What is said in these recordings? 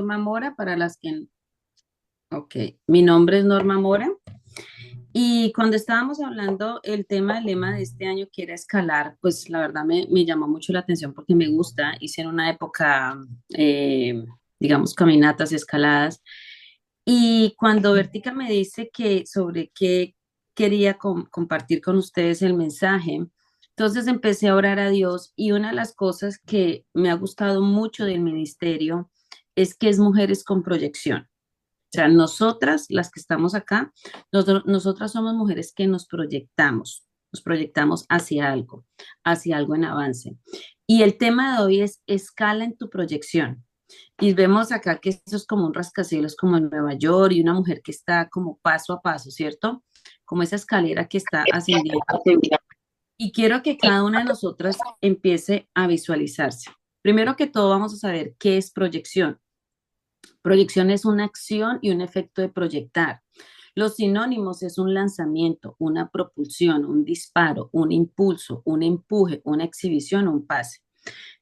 Norma Mora, para las que... Ok, mi nombre es Norma Mora y cuando estábamos hablando el tema, el lema de este año que era escalar, pues la verdad me llamó mucho la atención porque me gusta. Hice en una época, eh, digamos, caminatas, escaladas. Y cuando Vertica me dice que sobre qué quería compartir con ustedes el mensaje, entonces empecé a orar a Dios y una de las cosas que me ha gustado mucho del ministerio es que es mujeres con proyección. O sea, nosotras, las que estamos acá, nosotras somos mujeres que nos proyectamos hacia algo en avance. Y el tema de hoy es escala en tu proyección. Y vemos acá que esto es como un rascacielos como en Nueva York y una mujer que está como paso a paso, ¿cierto? Como esa escalera que está ascendiendo. Y quiero que cada una de nosotras empiece a visualizarse. Primero que todo, vamos a saber qué es proyección. Proyección es una acción y un efecto de proyectar. Los sinónimos es un lanzamiento, una propulsión, un disparo, un impulso, un empuje, una exhibición, un pase.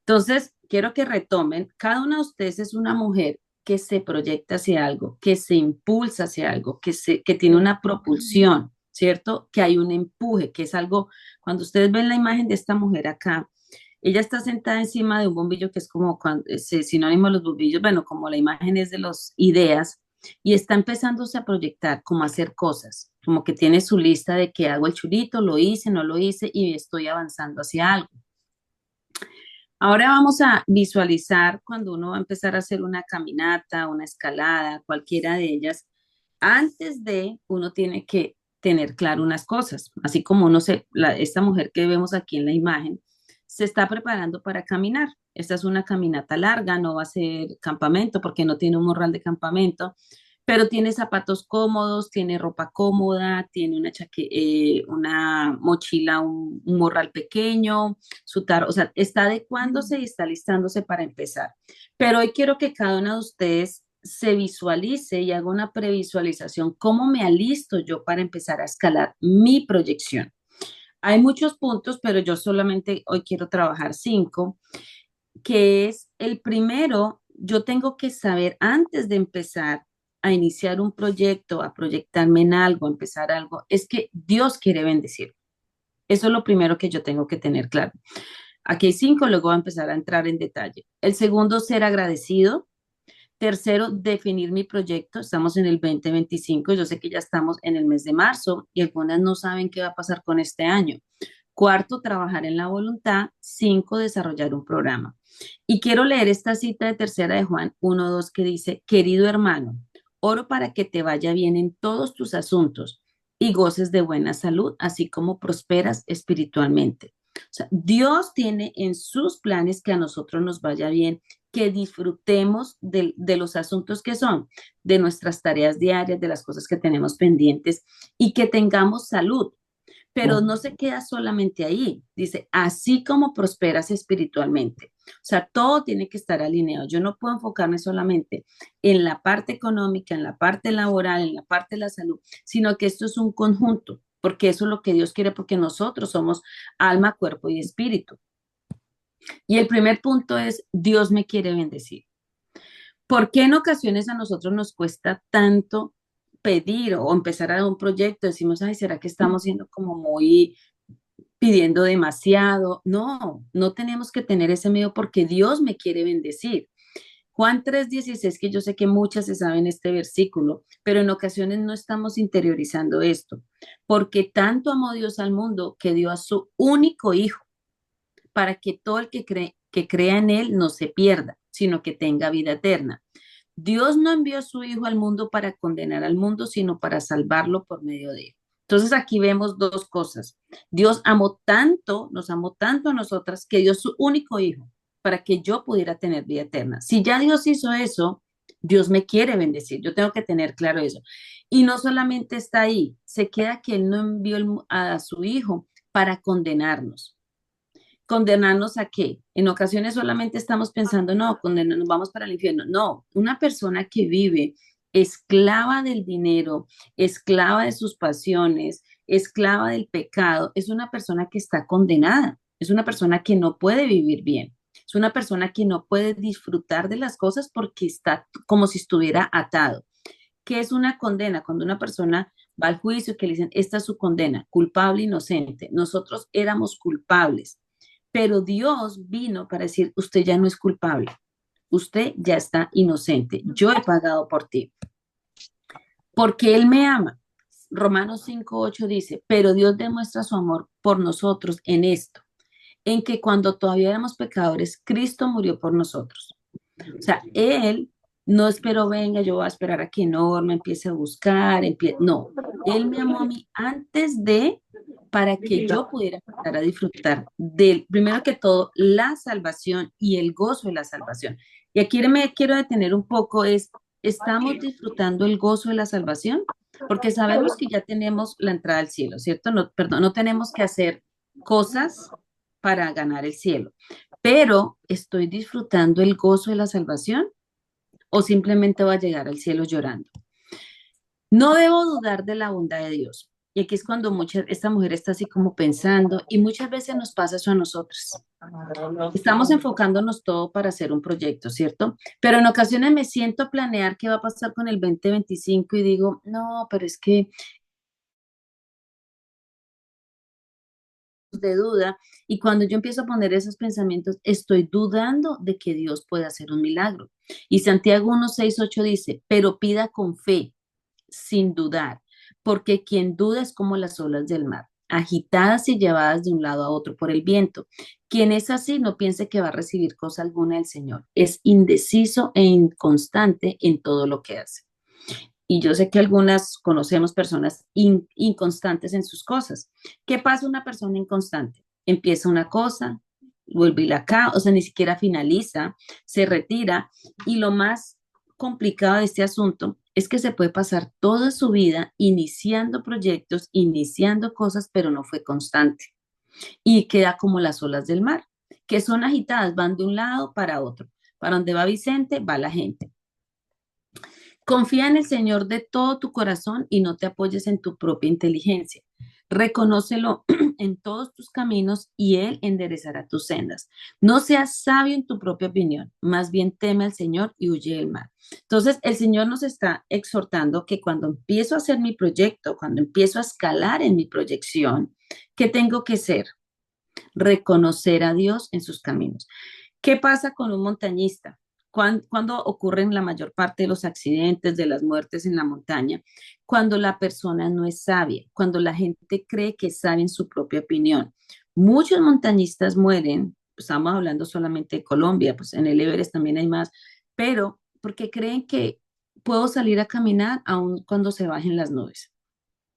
Entonces, quiero que retomen, cada una de ustedes es una mujer que se proyecta hacia algo, que se impulsa hacia algo, que tiene una propulsión, ¿cierto? Que hay un empuje, que es algo, cuando ustedes ven la imagen de esta mujer acá, ella está sentada encima de un bombillo que es como cuando, sinónimo de los bombillos, bueno, como la imagen es de las ideas, y está empezándose a proyectar, como a hacer cosas, como que tiene su lista de que hago el churito, lo hice, no lo hice, y estoy avanzando hacia algo. Ahora vamos a visualizar cuando uno va a empezar a hacer una caminata, una escalada, cualquiera de ellas. Antes de, uno tiene que tener claro unas cosas, así como esta mujer que vemos aquí en la imagen se está preparando para caminar. Esta es una caminata larga, no va a ser campamento porque no tiene un morral de campamento, pero tiene zapatos cómodos, tiene ropa cómoda, tiene una mochila, un morral pequeño, o sea, está adecuándose y está listándose para empezar. Pero hoy quiero que cada una de ustedes se visualice y haga una previsualización, cómo me alisto yo para empezar a escalar mi proyección. Hay muchos puntos, pero yo solamente hoy quiero trabajar 5, que es el primero, yo tengo que saber antes de empezar a iniciar un proyecto, a proyectarme en algo, a empezar algo, es que Dios quiere bendecir. Eso es lo primero que yo tengo que tener claro. Aquí hay 5, luego voy a empezar a entrar en detalle. El segundo, ser agradecido. Tercero, definir mi proyecto. Estamos en el 2025. Yo sé que ya estamos en el mes de marzo y algunas no saben qué va a pasar con este año. Cuarto, trabajar en la voluntad. 5, desarrollar un programa. Y quiero leer esta cita de tercera de Juan 1:2 que dice, querido hermano, oro para que te vaya bien en todos tus asuntos y goces de buena salud, así como prosperas espiritualmente. O sea, Dios tiene en sus planes que a nosotros nos vaya bien, que disfrutemos de los asuntos que son, de nuestras tareas diarias, de las cosas que tenemos pendientes y que tengamos salud, pero no se queda solamente ahí. Dice, así como prosperas espiritualmente. O sea, todo tiene que estar alineado. Yo no puedo enfocarme solamente en la parte económica, en la parte laboral, en la parte de la salud, sino que esto es un conjunto, porque eso es lo que Dios quiere, porque nosotros somos alma, cuerpo y espíritu. Y el primer punto es, Dios me quiere bendecir. ¿Por qué en ocasiones a nosotros nos cuesta tanto pedir o empezar a dar un proyecto? Decimos, ay, ¿será que estamos siendo como muy pidiendo demasiado? No, no tenemos que tener ese miedo porque Dios me quiere bendecir. Juan 3:16, que yo sé que muchas se saben este versículo, pero en ocasiones no estamos interiorizando esto, porque tanto amó Dios al mundo que dio a su único hijo para que todo el que crea en él no se pierda, sino que tenga vida eterna. Dios no envió a su hijo al mundo para condenar al mundo, sino para salvarlo por medio de él. Entonces aquí vemos dos cosas. Dios amó tanto, nos amó tanto a nosotras, que dio su único hijo para que yo pudiera tener vida eterna. Si ya Dios hizo eso, Dios me quiere bendecir. Yo tengo que tener claro eso. Y no solamente está ahí, se queda que Él no envió a su hijo para condenarnos. ¿Condenarnos a qué? En ocasiones solamente estamos pensando, no, condenarnos, vamos para el infierno. No, una persona que vive esclava del dinero, esclava de sus pasiones, esclava del pecado, es una persona que está condenada, es una persona que no puede vivir bien, es Es una persona que no puede disfrutar de las cosas porque está como si estuviera atado. ¿Qué es una condena? Cuando una persona va al juicio que le dicen, esta es su condena, culpable, inocente. Nosotros éramos culpables, pero Dios vino para decir, usted ya no es culpable, usted ya está inocente, yo he pagado por ti, porque Él me ama. Romanos 5:8 dice, pero Dios demuestra su amor por nosotros en esto, en que cuando todavía éramos pecadores, Cristo murió por nosotros. O sea, Él no esperó, venga, yo voy a esperar a que Norma empiece a buscar, no, Él me amó a mí antes de, para que yo pudiera empezar a disfrutar del, primero que todo, la salvación y el gozo de la salvación. Y aquí me quiero detener un poco, ¿estamos disfrutando el gozo de la salvación? Porque sabemos que ya tenemos la entrada al cielo, ¿cierto? No, perdón, no tenemos que hacer cosas para ganar el cielo, pero ¿estoy disfrutando el gozo de la salvación o simplemente voy a llegar al cielo llorando? No debo dudar de la bondad de Dios. Y aquí es cuando esta mujer está así como pensando y muchas veces nos pasa eso a nosotros. Estamos enfocándonos todo para hacer un proyecto, ¿cierto? Pero en ocasiones me siento a planear qué va a pasar con el 2025 y digo, no, pero es que de duda, y cuando yo empiezo a poner esos pensamientos, estoy dudando de que Dios pueda hacer un milagro. Y Santiago 1:6-8 dice, pero pida con fe, sin dudar, porque quien duda es como las olas del mar, agitadas y llevadas de un lado a otro por el viento. Quien es así, no piense que va a recibir cosa alguna del Señor. Es indeciso e inconstante en todo lo que hace. Y yo sé que algunas conocemos personas inconstantes en sus cosas. ¿Qué pasa una persona inconstante? Empieza una cosa, vuelve y la acaba, o sea, ni siquiera finaliza, se retira. Y lo más complicado de este asunto es que se puede pasar toda su vida iniciando proyectos, iniciando cosas, pero no fue constante. Y queda como las olas del mar, que son agitadas, van de un lado para otro. Para donde va Vicente, va la gente. Confía en el Señor de todo tu corazón y no te apoyes en tu propia inteligencia. Reconócelo en todos tus caminos y Él enderezará tus sendas. No seas sabio en tu propia opinión, más bien teme al Señor y huye del mal. Entonces, el Señor nos está exhortando que cuando empiezo a hacer mi proyecto, cuando empiezo a escalar en mi proyección, ¿qué tengo que hacer? Reconocer a Dios en sus caminos. ¿Qué pasa con un montañista? ¿Cuándo ocurren la mayor parte de los accidentes, de las muertes en la montaña? Cuando la persona no es sabia, cuando la gente cree que sabe en su propia opinión. Muchos montañistas mueren, pues estamos hablando solamente de Colombia, pues en el Everest también hay más, pero porque creen que puedo salir a caminar aun cuando se bajen las nubes.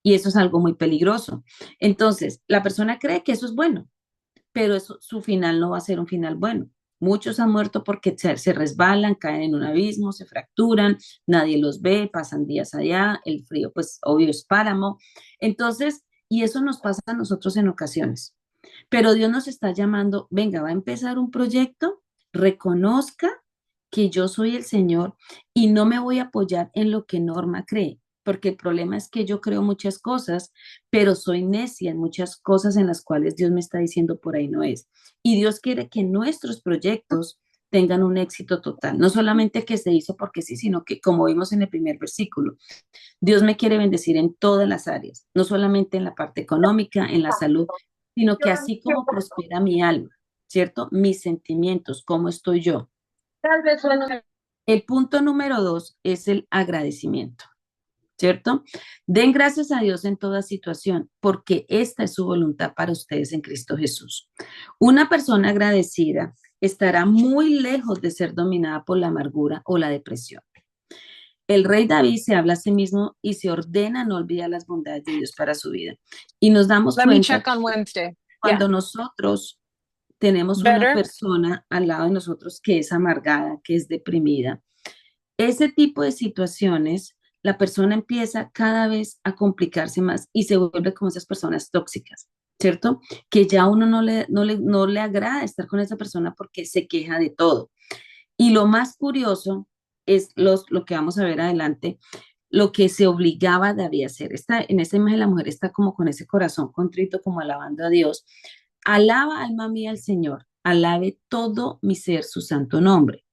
Y eso es algo muy peligroso. Entonces, la persona cree que eso es bueno, pero eso, su final no va a ser un final bueno. Muchos han muerto porque se resbalan, caen en un abismo, se fracturan, nadie los ve, pasan días allá, el frío, pues obvio es páramo. Entonces, y eso nos pasa a nosotros en ocasiones. Pero Dios nos está llamando, venga, va a empezar un proyecto, reconozca que yo soy el Señor y no me voy a apoyar en lo que Norma cree, porque el problema es que yo creo muchas cosas, pero soy necia en muchas cosas en las cuales Dios me está diciendo por ahí no es. Y Dios quiere que nuestros proyectos tengan un éxito total, no solamente que se hizo porque sí, sino que como vimos en el primer versículo, Dios me quiere bendecir en todas las áreas, no solamente en la parte económica, en la salud, sino que así como prospera mi alma, ¿cierto? Mis sentimientos, cómo estoy yo. Tal vez suene. El punto número 2 es el agradecimiento, ¿cierto? Den gracias a Dios en toda situación, porque esta es su voluntad para ustedes en Cristo Jesús. Una persona agradecida estará muy lejos de ser dominada por la amargura o la depresión. El rey David se habla a sí mismo y se ordena no olvidar las bondades de Dios para su vida. Y nos damos Let me cuenta check on Wednesday. Yeah. cuando nosotros tenemos una Better. persona al lado de nosotros que es amargada, que es deprimida, ese tipo de situaciones, la persona empieza cada vez a complicarse más y se vuelve como esas personas tóxicas, ¿cierto? Que ya uno no le agrada estar con esa persona porque se queja de todo. Y lo más curioso es lo que vamos a ver adelante, lo que se obligaba a David a hacer. En esta imagen la mujer está como con ese corazón contrito, como alabando a Dios. Alaba, alma mía, al Señor. alabe todo mi ser su santo nombre.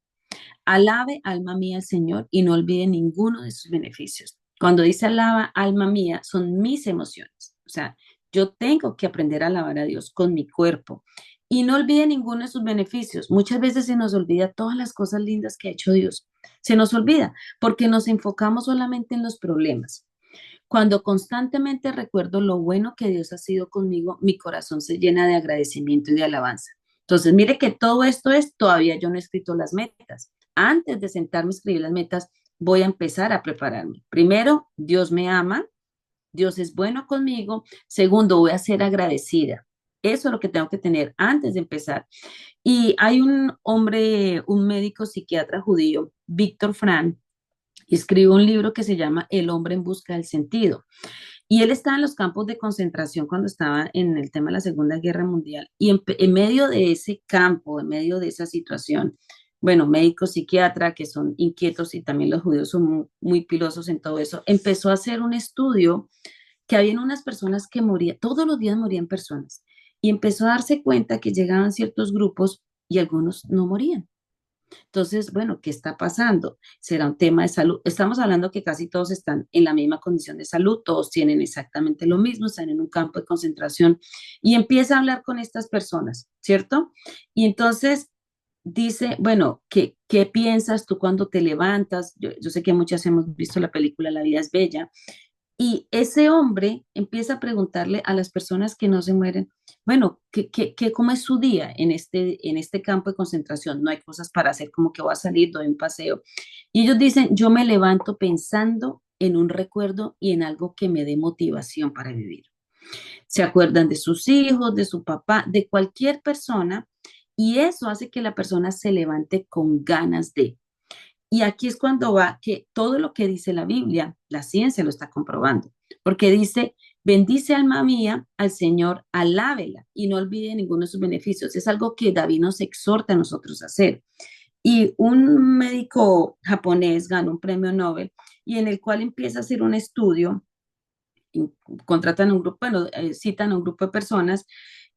Alabe, alma mía, al Señor, y no olvide ninguno de sus beneficios. Cuando dice alaba, alma mía, son mis emociones. O sea, yo tengo que aprender a alabar a Dios con mi cuerpo. Y no olvide ninguno de sus beneficios. Muchas veces se nos olvida todas las cosas lindas que ha hecho Dios. Se nos olvida porque nos enfocamos solamente en los problemas. Cuando constantemente recuerdo lo bueno que Dios ha sido conmigo, mi corazón se llena de agradecimiento y de alabanza. Entonces, mire que todo esto es, todavía yo no he escrito las metas. Antes de sentarme a escribir las metas, voy a empezar a prepararme. Primero, Dios me ama, Dios es bueno conmigo. Segundo, voy a ser agradecida. Eso es lo que tengo que tener antes de empezar. Y hay un hombre, un médico psiquiatra judío, Víctor Frank, escribe un libro que se llama El hombre en busca del sentido. Y él estaba en los campos de concentración cuando estaba en el tema de la Segunda Guerra Mundial. Y en medio de ese campo, en medio de esa situación, bueno, médicos, psiquiatra, que son inquietos y también los judíos son muy pilosos en todo eso, empezó a hacer un estudio que habían unas personas que morían, todos los días morían personas. Y empezó a darse cuenta que llegaban ciertos grupos y algunos no morían. Entonces, bueno, ¿qué está pasando? ¿Será un tema de salud? Estamos hablando que casi todos están en la misma condición de salud, todos tienen exactamente lo mismo, están en un campo de concentración y empieza a hablar con estas personas, ¿cierto? Y entonces dice, bueno, ¿qué piensas tú cuando te levantas? Yo sé que muchas hemos visto la película La vida es bella, y ese hombre empieza a preguntarle a las personas que no se mueren, bueno, cómo es su día en este campo de concentración? No hay cosas para hacer, como que voy a salir, doy un paseo. Y ellos dicen, yo me levanto pensando en un recuerdo y en algo que me dé motivación para vivir. Se acuerdan de sus hijos, de su papá, de cualquier persona, y eso hace que la persona se levante con ganas de. Y aquí es cuando va que todo lo que dice la Biblia, la ciencia lo está comprobando, porque dice, bendice alma mía al Señor, alábela y no olvide ninguno de sus beneficios. Es algo que David nos exhorta a nosotros a hacer. Y un médico japonés ganó un premio Nobel y en el cual empieza a hacer un estudio, contratan a un grupo, bueno, citan a un grupo de personas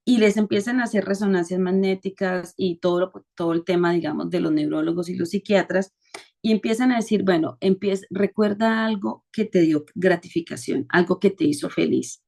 y les empiezan a hacer resonancias magnéticas y todo el tema, digamos, de los neurólogos y los psiquiatras, y empiezan a decir, bueno, recuerda algo que te dio gratificación, algo que te hizo feliz.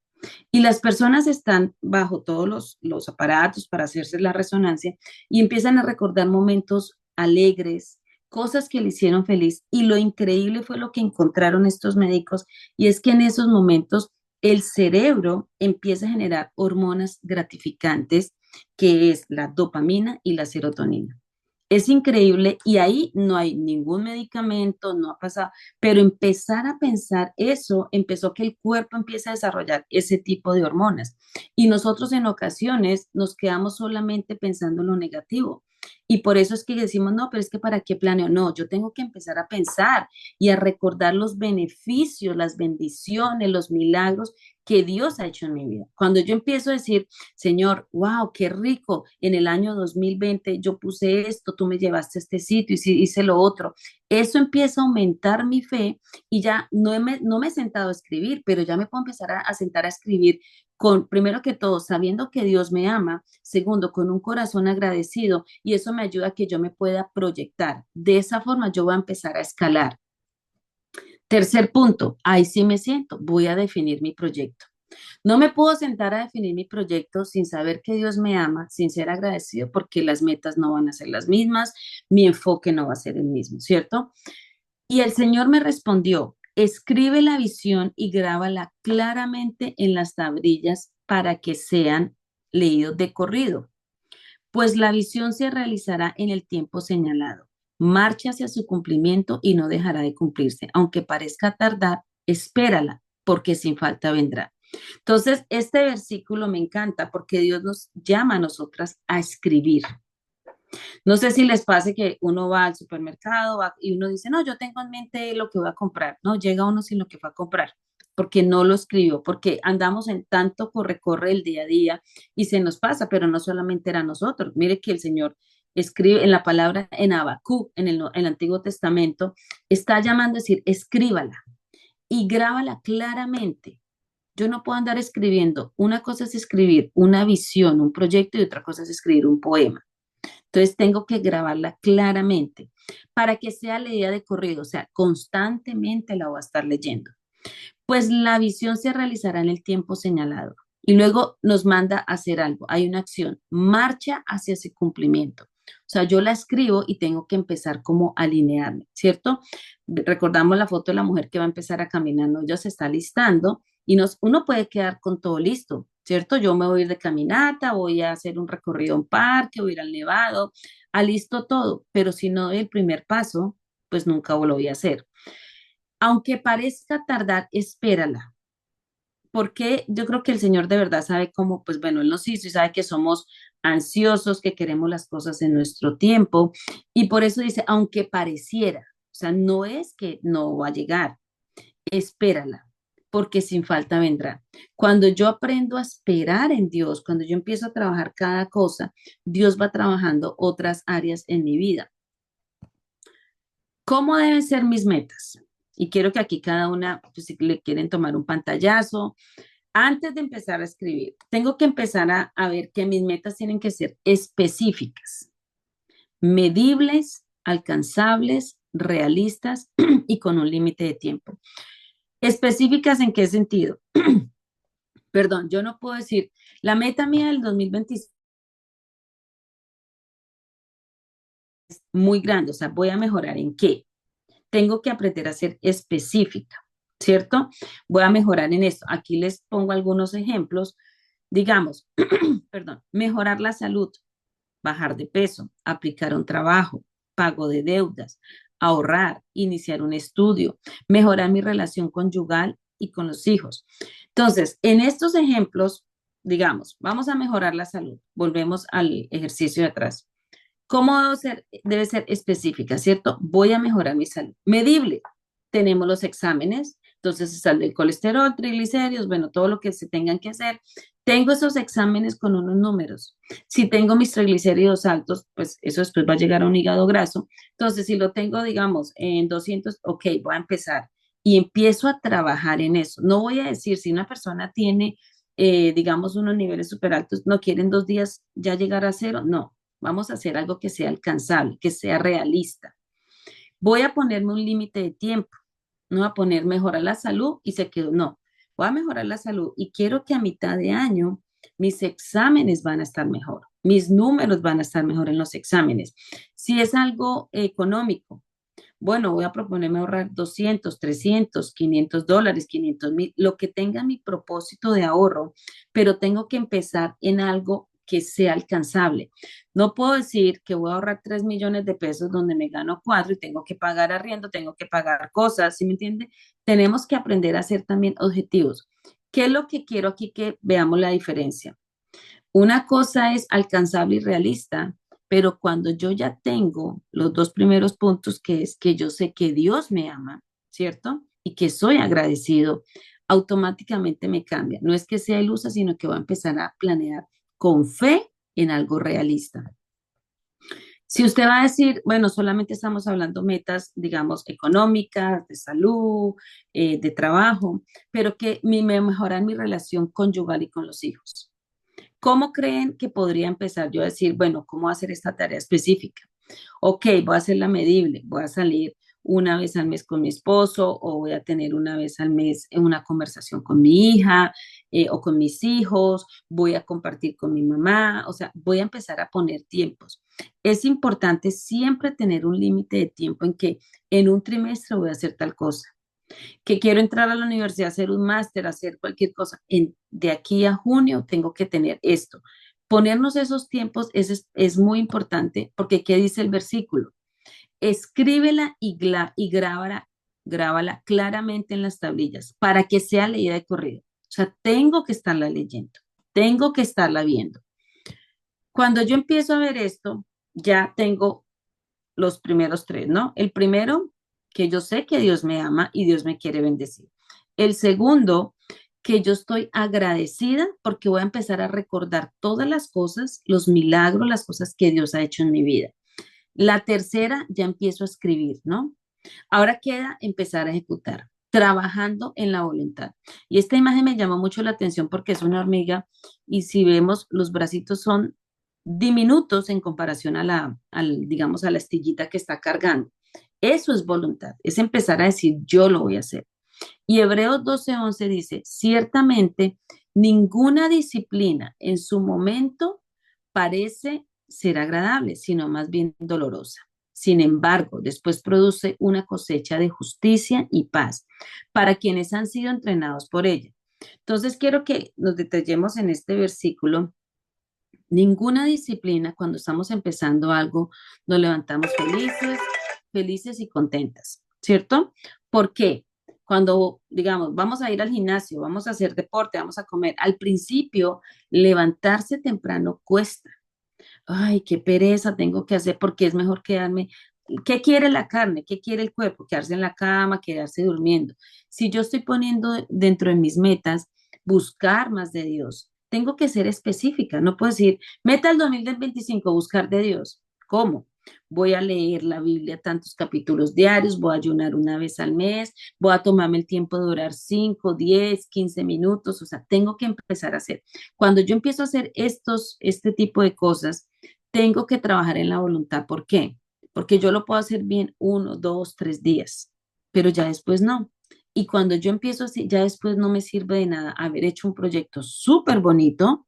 Y las personas están bajo todos los aparatos para hacerse la resonancia y empiezan a recordar momentos alegres, cosas que le hicieron feliz. Y lo increíble fue lo que encontraron estos médicos, y es que en esos momentos el cerebro empieza a generar hormonas gratificantes, que es la dopamina y la serotonina. Es increíble y ahí no hay ningún medicamento, no ha pasado, pero empezar a pensar eso empezó que el cuerpo empieza a desarrollar ese tipo de hormonas y nosotros en ocasiones nos quedamos solamente pensando en lo negativo. Y por eso es que decimos, no, pero es que ¿para qué planeo? No, yo tengo que empezar a pensar y a recordar los beneficios, las bendiciones, los milagros que Dios ha hecho en mi vida. Cuando yo empiezo a decir, Señor, wow, qué rico. En el año 2020 yo puse esto, tú me llevaste a este sitio y hice lo otro. Eso empieza a aumentar mi fe y ya no me he sentado a escribir, pero ya me puedo empezar a sentar a escribir con, primero que todo, sabiendo que Dios me ama, segundo, con un corazón agradecido y eso me ayuda a que yo me pueda proyectar. De esa forma yo voy a empezar a escalar. Tercer punto, ahí sí me siento, voy a definir mi proyecto. No me puedo sentar a definir mi proyecto sin saber que Dios me ama, sin ser agradecido, porque las metas no van a ser las mismas, mi enfoque no va a ser el mismo, ¿cierto? Y el Señor me respondió, escribe la visión y grábala claramente en las tablillas para que sean leídos de corrido, pues la visión se realizará en el tiempo señalado. Marcha hacia su cumplimiento y no dejará de cumplirse. Aunque parezca tardar, espérala, porque sin falta vendrá. Entonces, este versículo me encanta porque Dios nos llama a nosotras a escribir. No sé si les pase que uno va al supermercado y uno dice, no, yo tengo en mente lo que voy a comprar. No, llega uno sin lo que va a comprar, porque no lo escribió, porque andamos en tanto corre-corre el día a día y se nos pasa, pero no solamente era nosotros. Mire que el Señor escribe en la palabra en Habacuc, en el Antiguo Testamento, está llamando a decir, escríbala y grábala claramente. Yo no puedo andar escribiendo. Una cosa es escribir una visión, un proyecto y otra cosa es escribir un poema. Entonces tengo que grabarla claramente para que sea leída de corrido, o sea, constantemente la voy a estar leyendo. Pues la visión se realizará en el tiempo señalado y luego nos manda a hacer algo. Hay una acción, marcha hacia ese cumplimiento. O sea, yo la escribo y tengo que empezar como a alinearme, ¿cierto? Recordamos la foto de la mujer que va a empezar a caminar, ¿no? Ella se está listando y uno puede quedar con todo listo, ¿cierto? Yo me voy a ir de caminata, voy a hacer un recorrido en parque, voy a ir al nevado, alisto todo, pero si no doy el primer paso, pues nunca lo voy a hacer. Aunque parezca tardar, espérala, porque yo creo que el Señor de verdad sabe cómo, pues bueno, Él nos hizo y sabe que somos ansiosos, que queremos las cosas en nuestro tiempo, y por eso dice, aunque pareciera, o sea, no es que no va a llegar, espérala, porque sin falta vendrá. Cuando yo aprendo a esperar en Dios, cuando yo empiezo a trabajar cada cosa, Dios va trabajando otras áreas en mi vida. ¿Cómo deben ser mis metas? Y quiero que aquí cada una, pues si le quieren tomar un pantallazo, antes de empezar a escribir, tengo que empezar a ver que mis metas tienen que ser específicas, medibles, alcanzables, realistas y con un límite de tiempo. ¿Específicas en qué sentido? Perdón, yo no puedo decir, la meta mía del 2026 es muy grande, o sea, voy a mejorar en qué. Tengo que aprender a ser específica, ¿cierto? Voy a mejorar en esto. Aquí les pongo algunos ejemplos. Digamos, perdón, mejorar la salud, bajar de peso, aplicar un trabajo, pago de deudas, ahorrar, iniciar un estudio, mejorar mi relación conyugal y con los hijos. Entonces, en estos ejemplos, digamos, vamos a mejorar la salud. Volvemos al ejercicio de atrás. ¿Cómo debo ser? Debe ser específica, ¿cierto? Voy a mejorar mi salud. Medible. Tenemos los exámenes, entonces está el del colesterol, triglicéridos, bueno, todo lo que se tengan que hacer. Tengo esos exámenes con unos números. Si tengo mis triglicéridos altos, pues eso después va a llegar a un hígado graso. Entonces, si lo tengo, digamos, en 200, ok, voy a empezar y empiezo a trabajar en eso. No voy a decir, si una persona tiene, digamos, unos niveles súper altos, no quieren 2 días ya llegar a cero, no. Vamos a hacer algo que sea alcanzable, que sea realista. Voy a ponerme un límite de tiempo. No voy a poner mejorar la salud y se quedó. No, voy a mejorar la salud y quiero que a mitad de año mis exámenes van a estar mejor. Mis números van a estar mejor en los exámenes. Si es algo económico, bueno, voy a proponerme ahorrar 200, 300, $500, 500,000, lo que tenga mi propósito de ahorro, pero tengo que empezar en algo que sea alcanzable. No puedo decir que voy a ahorrar 3 millones de pesos donde me gano 4 y tengo que pagar arriendo, tengo que pagar cosas, ¿sí me entiende? Tenemos que aprender a hacer también objetivos. ¿Qué es lo que quiero aquí que veamos la diferencia? Una cosa es alcanzable y realista, pero cuando yo ya tengo los dos primeros puntos, que es que yo sé que Dios me ama, ¿cierto? Y que soy agradecido, automáticamente me cambia. No es que sea ilusa, sino que voy a empezar a planear con fe en algo realista. Si usted va a decir, bueno, solamente estamos hablando metas, digamos, económicas, de salud, de trabajo, pero que mejorar mi relación conyugal y con los hijos. ¿Cómo creen que podría empezar yo a decir, bueno, cómo hacer esta tarea específica? Ok, voy a hacerla medible, voy a salir una vez al mes con mi esposo o voy a tener una vez al mes una conversación con mi hija o con mis hijos, voy a compartir con mi mamá, o sea, voy a empezar a poner tiempos. Es importante siempre tener un límite de tiempo en que en un trimestre voy a hacer tal cosa, que quiero entrar a la universidad, hacer un máster, hacer cualquier cosa, de aquí a junio tengo que tener esto. Ponernos esos tiempos es muy importante porque ¿qué dice el versículo? Escríbela y grábala claramente en las tablillas para que sea leída de corrido. O sea, tengo que estarla leyendo, tengo que estarla viendo. Cuando yo empiezo a ver esto, ya tengo los primeros tres, ¿no? El primero, que yo sé que Dios me ama y Dios me quiere bendecir. El segundo, que yo estoy agradecida porque voy a empezar a recordar todas las cosas, los milagros, las cosas que Dios ha hecho en mi vida. La tercera, ya empiezo a escribir, ¿no? Ahora queda empezar a ejecutar, trabajando en la voluntad. Y esta imagen me llamó mucho la atención porque es una hormiga y si vemos, los bracitos son diminutos en comparación a digamos, a la astillita que está cargando. Eso es voluntad, es empezar a decir, yo lo voy a hacer. Y Hebreos 12:11 dice, ciertamente ninguna disciplina en su momento parece ser agradable, sino más bien dolorosa. Sin embargo, después produce una cosecha de justicia y paz para quienes han sido entrenados por ella. Entonces, quiero que nos detallemos en este versículo. Ninguna disciplina, cuando estamos empezando algo, nos levantamos felices, felices y contentas, ¿cierto? ¿Por qué? Cuando, digamos, vamos a ir al gimnasio, vamos a hacer deporte, vamos a comer, al principio levantarse temprano cuesta. Ay, qué pereza tengo que hacer porque es mejor quedarme. ¿Qué quiere la carne? ¿Qué quiere el cuerpo? Quedarse en la cama, quedarse durmiendo. Si yo estoy poniendo dentro de mis metas buscar más de Dios, tengo que ser específica. No puedo decir, meta el 2025, buscar de Dios. ¿Cómo? Voy a leer la Biblia tantos capítulos diarios, voy a ayunar una vez al mes, voy a tomarme el tiempo de orar 5, 10, 15 minutos. O sea, tengo que empezar a hacer. Cuando yo empiezo a hacer este tipo de cosas, tengo que trabajar en la voluntad. ¿Por qué? Porque yo lo puedo hacer bien 1, 2, 3 días, pero ya después no. Y cuando yo empiezo así, ya después no me sirve de nada haber hecho un proyecto súper bonito,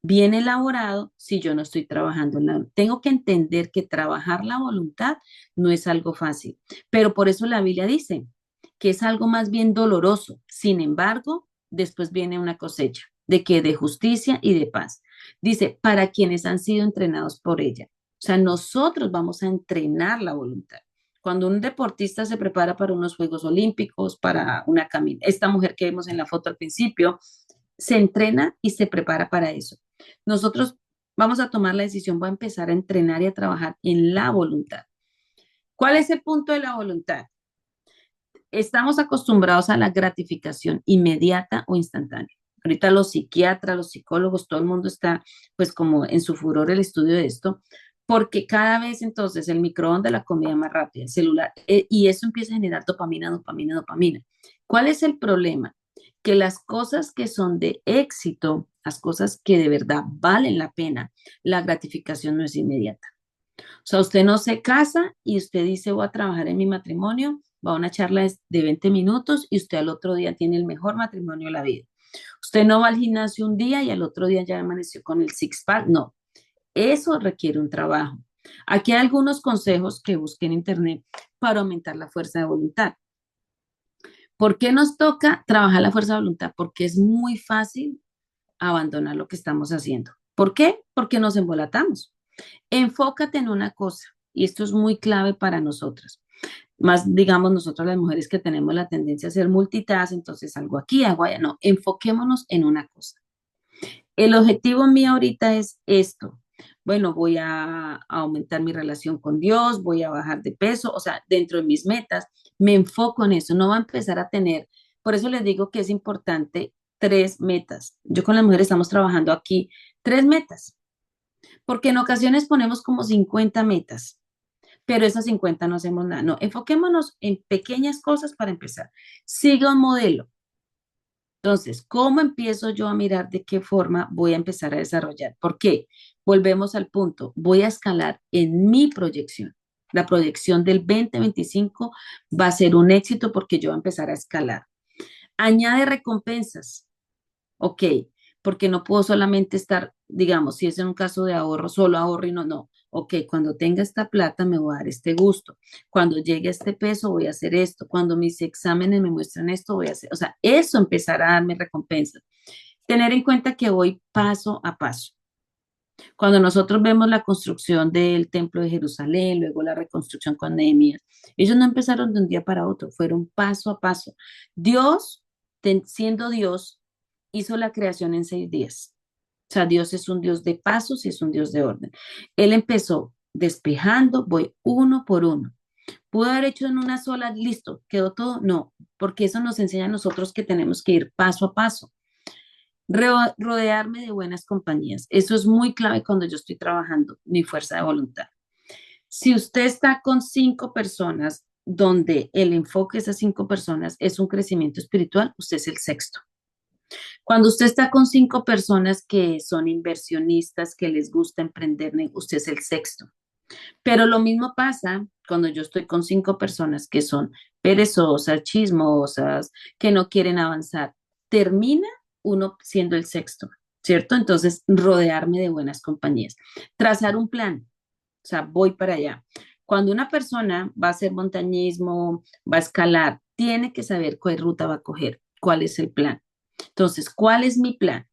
bien elaborado, si yo no estoy trabajando en la... Tengo que entender que trabajar la voluntad no es algo fácil, pero por eso la Biblia dice que es algo más bien doloroso. Sin embargo, después viene una cosecha de que de justicia y de paz. Dice, para quienes han sido entrenados por ella. O sea, nosotros vamos a entrenar la voluntad. Cuando un deportista se prepara para unos Juegos Olímpicos, para una caminata, esta mujer que vimos en la foto al principio, se entrena y se prepara para eso. Nosotros vamos a tomar la decisión, voy a empezar a entrenar y a trabajar en la voluntad. ¿Cuál es el punto de la voluntad? Estamos acostumbrados a la gratificación inmediata o instantánea. Ahorita los psiquiatras, los psicólogos, todo el mundo está pues como en su furor el estudio de esto, porque cada vez entonces el microondas, la comida más rápida, el celular, y eso empieza a generar dopamina, dopamina, dopamina. ¿Cuál es el problema? Que las cosas que son de éxito, las cosas que de verdad valen la pena, la gratificación no es inmediata. O sea, usted no se casa y usted dice, voy a trabajar en mi matrimonio, va a una charla de 20 minutos y usted al otro día tiene el mejor matrimonio de la vida. Usted no va al gimnasio un día y al otro día ya amaneció con el six-pack. No, eso requiere un trabajo. Aquí hay algunos consejos que busqué en internet para aumentar la fuerza de voluntad. ¿Por qué nos toca trabajar la fuerza de voluntad? Porque es muy fácil abandonar lo que estamos haciendo. ¿Por qué? Porque nos embolatamos. Enfócate en una cosa, y esto es muy clave para nosotras. Más, digamos, nosotros las mujeres que tenemos la tendencia a ser multitask, entonces algo aquí, algo allá. No, enfoquémonos en una cosa. El objetivo mío ahorita es esto. Bueno, voy a aumentar mi relación con Dios, voy a bajar de peso, o sea, dentro de mis metas, me enfoco en eso, no va a empezar a tener, por eso les digo que es importante 3 metas. Yo con las mujeres estamos trabajando aquí 3 metas, porque en ocasiones ponemos como 50 metas, pero esas 50 no hacemos nada. No, enfoquémonos en pequeñas cosas para empezar. Siga un modelo. Entonces, ¿cómo empiezo yo a mirar de qué forma voy a empezar a desarrollar? ¿Por qué? Volvemos al punto. Voy a escalar en mi proyección. La proyección del 2025 va a ser un éxito porque yo voy a empezar a escalar. Añade recompensas. Ok, porque no puedo solamente estar, digamos, si es en un caso de ahorro, solo ahorro y no, no. Ok, cuando tenga esta plata me voy a dar este gusto. Cuando llegue a este peso voy a hacer esto. Cuando mis exámenes me muestran esto voy a hacer, o sea, eso empezará a darme recompensas. Tener en cuenta que voy paso a paso. Cuando nosotros vemos la construcción del templo de Jerusalén, luego la reconstrucción con Nehemías, ellos no empezaron de un día para otro, fueron paso a paso. Dios, siendo Dios, hizo la creación en 6 días. O sea, Dios es un Dios de pasos y es un Dios de orden. Él empezó despejando, voy uno por uno. ¿Pudo haber hecho en una sola, listo, quedó todo? No, porque eso nos enseña a nosotros que tenemos que ir paso a paso. Rodearme de buenas compañías. Eso es muy clave cuando yo estoy trabajando mi fuerza de voluntad. Si usted está con 5 personas, donde el enfoque de esas 5 personas es un crecimiento espiritual, usted es el sexto. Cuando usted está con 5 personas que son inversionistas, que les gusta emprender, usted es el sexto. Pero lo mismo pasa cuando yo estoy con 5 personas que son perezosas, chismosas, que no quieren avanzar. Termina uno siendo el sexto, ¿cierto? Entonces, rodearme de buenas compañías. Trazar un plan, o sea, voy para allá. Cuando una persona va a hacer montañismo, va a escalar, tiene que saber cuál ruta va a coger, cuál es el plan. Entonces, ¿cuál es mi plan?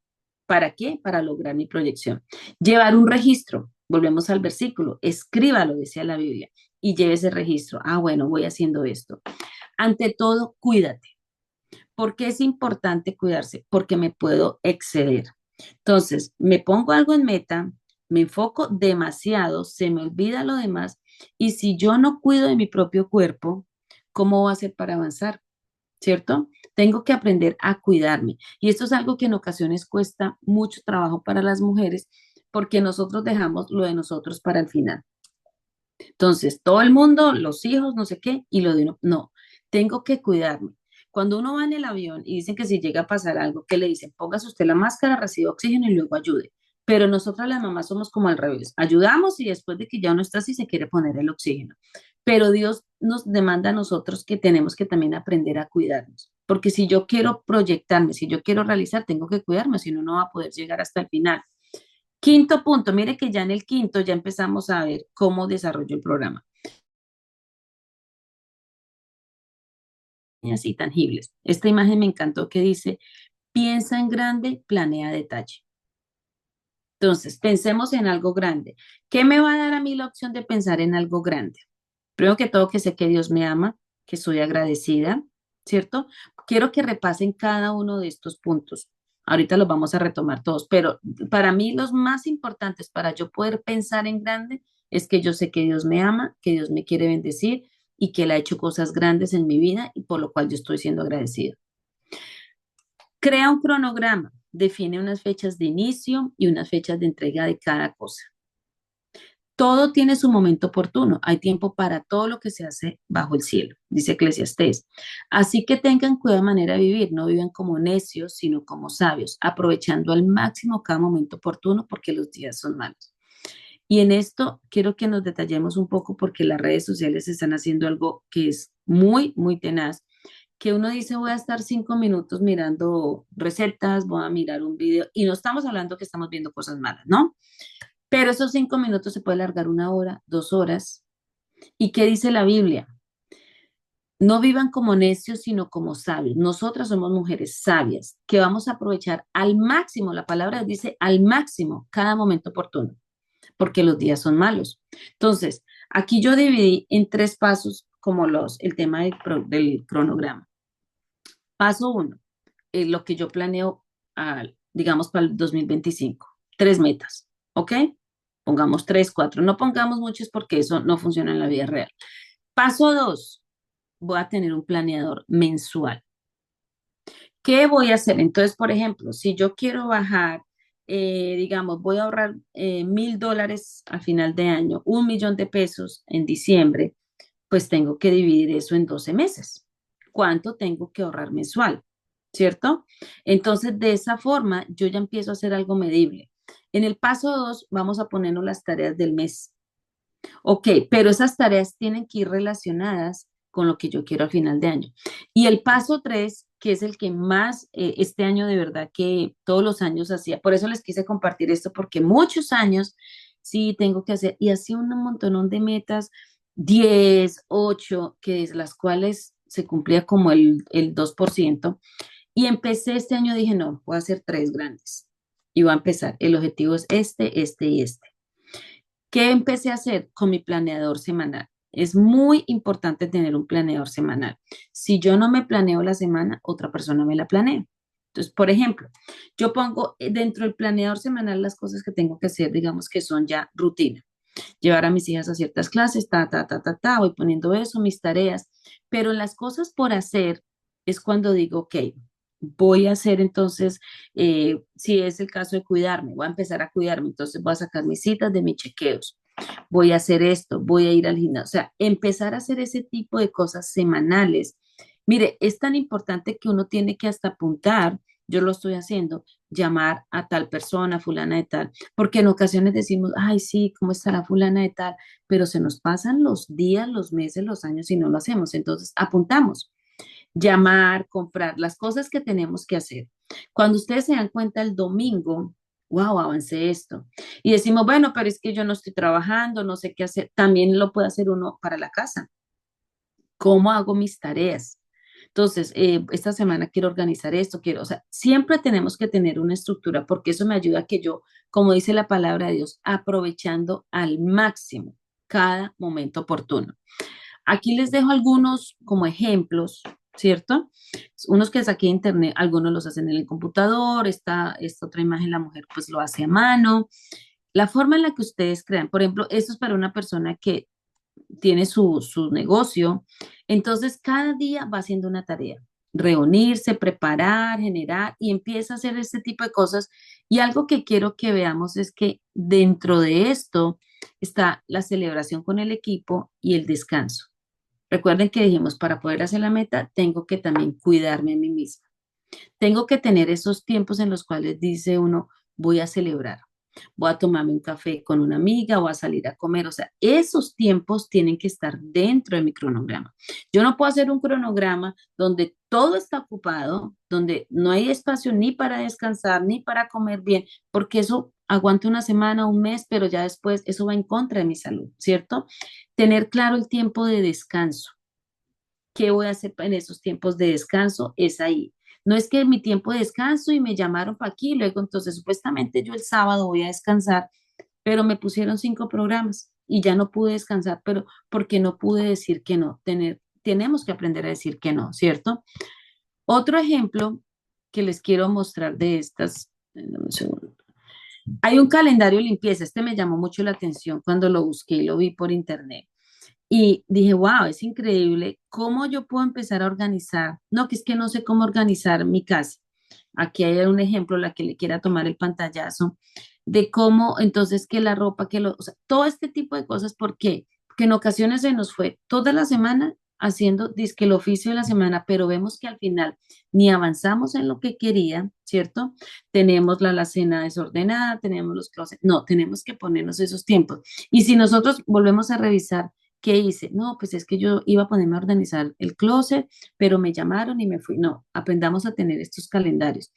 ¿Para qué? Para lograr mi proyección. Llevar un registro. Volvemos al versículo. Escríbalo, decía la Biblia, y lleve ese registro. Ah, bueno, voy haciendo esto. Ante todo, cuídate. ¿Por qué es importante cuidarse? Porque me puedo exceder. Entonces, me pongo algo en meta, me enfoco demasiado, se me olvida lo demás, y si yo no cuido de mi propio cuerpo, ¿cómo voy a hacer para avanzar? ¿Cierto? Tengo que aprender a cuidarme. Y esto es algo que en ocasiones cuesta mucho trabajo para las mujeres porque nosotros dejamos lo de nosotros para el final. Entonces, todo el mundo, los hijos, no sé qué, y lo de uno, no, tengo que cuidarme. Cuando uno va en el avión y dicen que si llega a pasar algo, que le dicen, póngase usted la máscara, reciba oxígeno y luego ayude. Pero nosotras las mamás somos como al revés, ayudamos y después de que ya uno está así se quiere poner el oxígeno. Pero Dios nos demanda a nosotros que tenemos que también aprender a cuidarnos. Porque si yo quiero proyectarme, si yo quiero realizar, tengo que cuidarme, si no, no va a poder llegar hasta el final. Quinto punto, mire que ya en el quinto ya empezamos a ver cómo desarrollo el programa. Y así tangibles. Esta imagen me encantó que dice, piensa en grande, planea a detalle. Entonces, pensemos en algo grande. ¿Qué me va a dar a mí la opción de pensar en algo grande? Primero que todo, que sé que Dios me ama, que soy agradecida, ¿cierto? Quiero que repasen cada uno de estos puntos. Ahorita los vamos a retomar todos, pero para mí los más importantes para yo poder pensar en grande es que yo sé que Dios me ama, que Dios me quiere bendecir y que Él ha hecho cosas grandes en mi vida y por lo cual yo estoy siendo agradecida. Crea un cronograma, define unas fechas de inicio y unas fechas de entrega de cada cosa. Todo tiene su momento oportuno. Hay tiempo para todo lo que se hace bajo el cielo, dice Eclesiastés. Así que tengan cuidado de manera de vivir. No vivan como necios, sino como sabios, aprovechando al máximo cada momento oportuno porque los días son malos. Y en esto quiero que nos detallemos un poco porque las redes sociales están haciendo algo que es muy, muy tenaz, que uno dice voy a estar 5 minutos mirando recetas, voy a mirar un video y no estamos hablando que estamos viendo cosas malas, ¿no? Pero esos 5 minutos se puede alargar 1 hora, 2 horas. ¿Y qué dice la Biblia? No vivan como necios, sino como sabios. Nosotras somos mujeres sabias que vamos a aprovechar al máximo, la palabra dice al máximo cada momento oportuno, porque los días son malos. Entonces, aquí yo dividí en 3 pasos como el tema del cronograma. Paso 1, lo que yo planeo, digamos, para el 2025. 3 metas, ¿ok? Pongamos 3, 4. No pongamos muchos porque eso no funciona en la vida real. Paso 2, voy a tener un planeador mensual. ¿Qué voy a hacer? Entonces, por ejemplo, si yo quiero bajar, digamos, voy a ahorrar $1,000 a final de año, 1 millón de pesos en diciembre, pues tengo que dividir eso en 12 meses. ¿Cuánto tengo que ahorrar mensual? ¿Cierto? Entonces, de esa forma, yo ya empiezo a hacer algo medible. En el paso 2, vamos a ponernos las tareas del mes. Ok, pero esas tareas tienen que ir relacionadas con lo que yo quiero al final de año. Y el paso 3, que es el que más este año de verdad que todos los años hacía, por eso les quise compartir esto, porque muchos años sí tengo que hacer, y así un montón de metas, 10, 8, que es las cuales se cumplía como el 2%. Y empecé este año, dije, no, voy a hacer 3 grandes. Y voy a empezar. El objetivo es este y este. ¿Qué empecé a hacer con mi planeador semanal? Es muy importante tener un planeador semanal. Si yo no me planeo la semana, otra persona me la planea. Entonces, por ejemplo, yo pongo dentro del planeador semanal las cosas que tengo que hacer, digamos que son ya rutina. Llevar a mis hijas a ciertas clases, voy poniendo eso, mis tareas, pero las cosas por hacer es cuando digo, ok, voy a hacer entonces, si es el caso de cuidarme, voy a empezar a cuidarme, entonces voy a sacar mis citas de mis chequeos, voy a hacer esto, voy a ir al gimnasio, o sea, empezar a hacer ese tipo de cosas semanales. Mire, es tan importante que uno tiene que hasta apuntar yo lo estoy haciendo, llamar a tal persona, fulana de tal, porque en ocasiones decimos, ay, sí, ¿cómo estará fulana de tal? Pero se nos pasan los días, los meses, los años y no lo hacemos. Entonces, apuntamos, llamar, comprar las cosas que tenemos que hacer. Cuando ustedes se dan cuenta el domingo, wow, avancé esto. Y decimos, bueno, pero es que yo no estoy trabajando, no sé qué hacer. También lo puede hacer uno para la casa. ¿Cómo hago mis tareas? Entonces, esta semana quiero organizar esto, quiero, o sea, siempre tenemos que tener una estructura porque eso me ayuda a que yo, como dice la palabra de Dios, aprovechando al máximo cada momento oportuno. Aquí les dejo algunos como ejemplos, ¿cierto? Unos que saqué de internet, algunos los hacen en el computador, esta otra imagen la mujer pues lo hace a mano. La forma en la que ustedes crean, por ejemplo, esto es para una persona que tiene su negocio, entonces cada día va haciendo una tarea, reunirse, preparar, generar y empieza a hacer este tipo de cosas. Y algo que quiero que veamos es que dentro de esto está la celebración con el equipo y el descanso. Recuerden que dijimos, para poder hacer la meta, tengo que también cuidarme a mí misma. Tengo que tener esos tiempos en los cuales dice uno, voy a celebrar, voy a tomarme un café con una amiga, voy a salir a comer. O sea, esos tiempos tienen que estar dentro de mi cronograma. Yo no puedo hacer un cronograma donde todo está ocupado, donde no hay espacio ni para descansar, ni para comer bien, porque eso aguanta una semana, un mes, pero ya después eso va en contra de mi salud, ¿cierto? Tener claro el tiempo de descanso. ¿Qué voy a hacer en esos tiempos de descanso? Es ahí. No es que mi tiempo de descanso y me llamaron para aquí, luego entonces supuestamente yo el sábado voy a descansar, pero me pusieron 5 programas y ya no pude descansar, pero porque no pude decir que no. Tenemos que aprender a decir que no, ¿cierto? Otro ejemplo que les quiero mostrar de estas, dame un segundo. Hay un calendario de limpieza, este me llamó mucho la atención cuando lo busqué y lo vi por internet. Y dije, wow, es increíble cómo yo puedo empezar a organizar. No, que es que no sé cómo organizar mi casa. Aquí hay un ejemplo, la que le quiera tomar el pantallazo, de cómo entonces que la ropa, o sea, todo este tipo de cosas. ¿Por qué? Porque en ocasiones se nos fue toda la semana haciendo dizque el oficio de la semana, pero vemos que al final ni avanzamos en lo que quería, ¿cierto? Tenemos la alacena desordenada, tenemos los closets, no, tenemos que ponernos esos tiempos. Y si nosotros volvemos a revisar, ¿qué hice? No, pues es que yo iba a ponerme a organizar el closet, pero me llamaron y me fui. No, aprendamos a tener estos calendarios.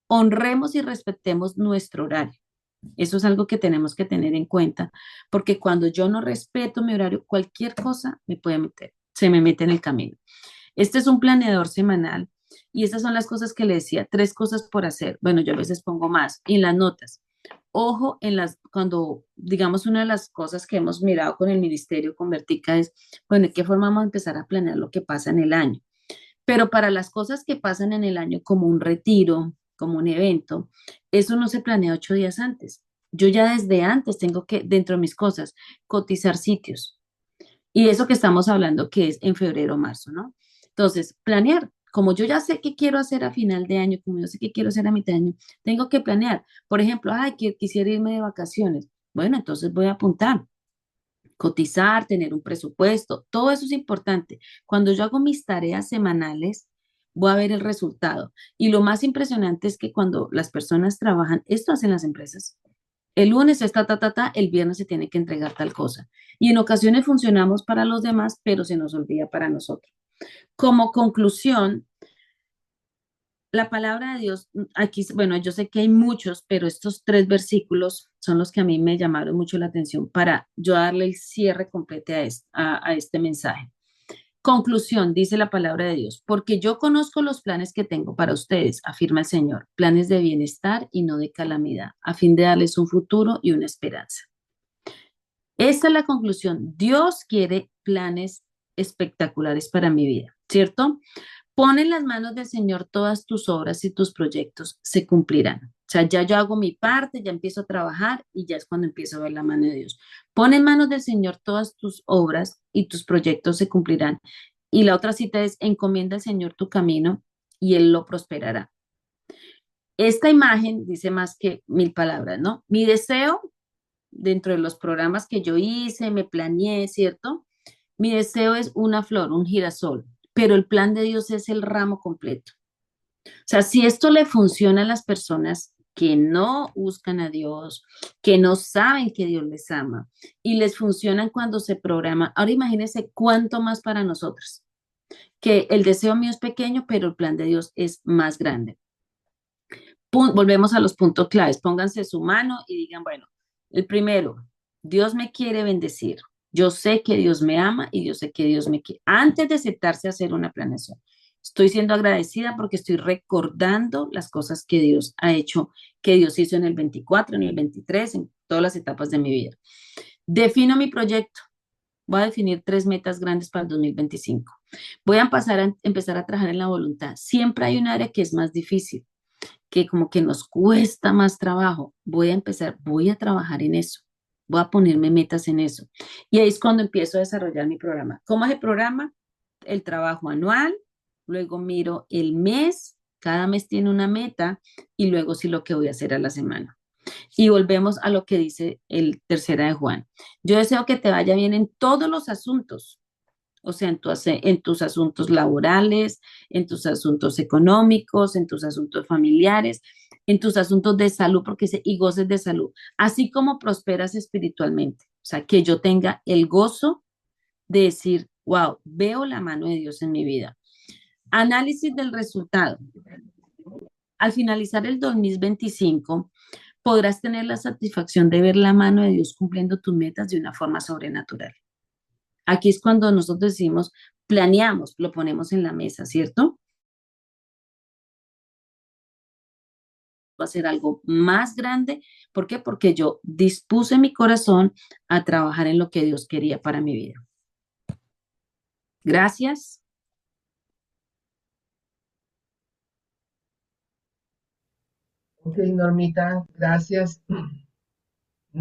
Honremos y respetemos nuestro horario. Eso es algo que tenemos que tener en cuenta, porque cuando yo no respeto mi horario, cualquier cosa me puede meter, se me mete en el camino. Este es un planeador semanal y estas son las cosas que le decía, 3 cosas por hacer. Bueno, yo a veces pongo más en las notas. Ojo en cuando, digamos, una de las cosas que hemos mirado con el ministerio, con Vertica, es, bueno, ¿de qué forma vamos a empezar a planear lo que pasa en el año? Pero para las cosas que pasan en el año, como un retiro, como un evento, eso no se planea 8 días antes. Yo ya desde antes tengo que, dentro de mis cosas, cotizar sitios. Y eso que estamos hablando que es en febrero o marzo, ¿no? Entonces, planear. Como yo ya sé qué quiero hacer a final de año, como yo sé qué quiero hacer a mitad de año, tengo que planear. Por ejemplo, ay, que quisiera irme de vacaciones. Bueno, entonces voy a apuntar, cotizar, tener un presupuesto, todo eso es importante. Cuando yo hago mis tareas semanales, voy a ver el resultado. Y lo más impresionante es que cuando las personas trabajan, esto hacen las empresas. El lunes está el viernes se tiene que entregar tal cosa. Y en ocasiones funcionamos para los demás, pero se nos olvida para nosotros. Como conclusión, la palabra de Dios, aquí, bueno, yo sé que hay muchos, pero estos 3 versículos son los que a mí me llamaron mucho la atención para yo darle el cierre completo a este mensaje. Conclusión, dice la palabra de Dios, porque yo conozco los planes que tengo para ustedes, afirma el Señor, planes de bienestar y no de calamidad, a fin de darles un futuro y una esperanza. Esta es la conclusión. Dios quiere planes espectaculares para mi vida, ¿cierto? Pon en las manos del Señor todas tus obras y tus proyectos se cumplirán. O sea, ya yo hago mi parte, ya empiezo a trabajar y ya es cuando empiezo a ver la mano de Dios. Pon en manos del Señor todas tus obras y tus proyectos se cumplirán. Y la otra cita es, encomienda al Señor tu camino y Él lo prosperará. Esta imagen dice más que 1000 palabras, ¿no? Mi deseo, dentro de los programas que yo hice, me planeé, ¿cierto? Mi deseo es una flor, un girasol, pero el plan de Dios es el ramo completo. O sea, si esto le funciona a las personas que no buscan a Dios, que no saben que Dios les ama y les funcionan cuando se programa, ahora imagínense cuánto más para nosotros, que el deseo mío es pequeño, pero el plan de Dios es más grande. Volvemos a los puntos claves. Pónganse su mano y digan, bueno, el primero, Dios me quiere bendecir. Yo sé que Dios me ama y yo sé que Dios me quiere. Antes de sentarse a hacer una planeación, estoy siendo agradecida porque estoy recordando las cosas que Dios ha hecho, que Dios hizo en el 24, en el 23, en todas las etapas de mi vida. Defino mi proyecto. Voy a definir 3 metas grandes para el 2025. Voy a empezar a trabajar en la voluntad. Siempre hay un área que es más difícil, que como que nos cuesta más trabajo. Voy a trabajar en eso. Voy a ponerme metas en eso. Y ahí es cuando empiezo a desarrollar mi programa. ¿Cómo es el programa? El trabajo anual, luego miro el mes, cada mes tiene una meta y luego sí lo que voy a hacer a la semana. Y volvemos a lo que dice el tercera de Juan. Yo deseo que te vaya bien en todos los asuntos, o sea, en tus asuntos laborales, en tus asuntos económicos, en tus asuntos familiares, en tus asuntos de salud, porque dice, y goces de salud, así como prosperas espiritualmente. O sea, que yo tenga el gozo de decir, wow, veo la mano de Dios en mi vida. Análisis del resultado. Al finalizar el 2025, podrás tener la satisfacción de ver la mano de Dios cumpliendo tus metas de una forma sobrenatural. Aquí es cuando nosotros decimos, planeamos, lo ponemos en la mesa, ¿cierto? Va a ser algo más grande. ¿Por qué? Porque yo dispuse mi corazón a trabajar en lo que Dios quería para mi vida. Gracias. Ok, Normita, gracias.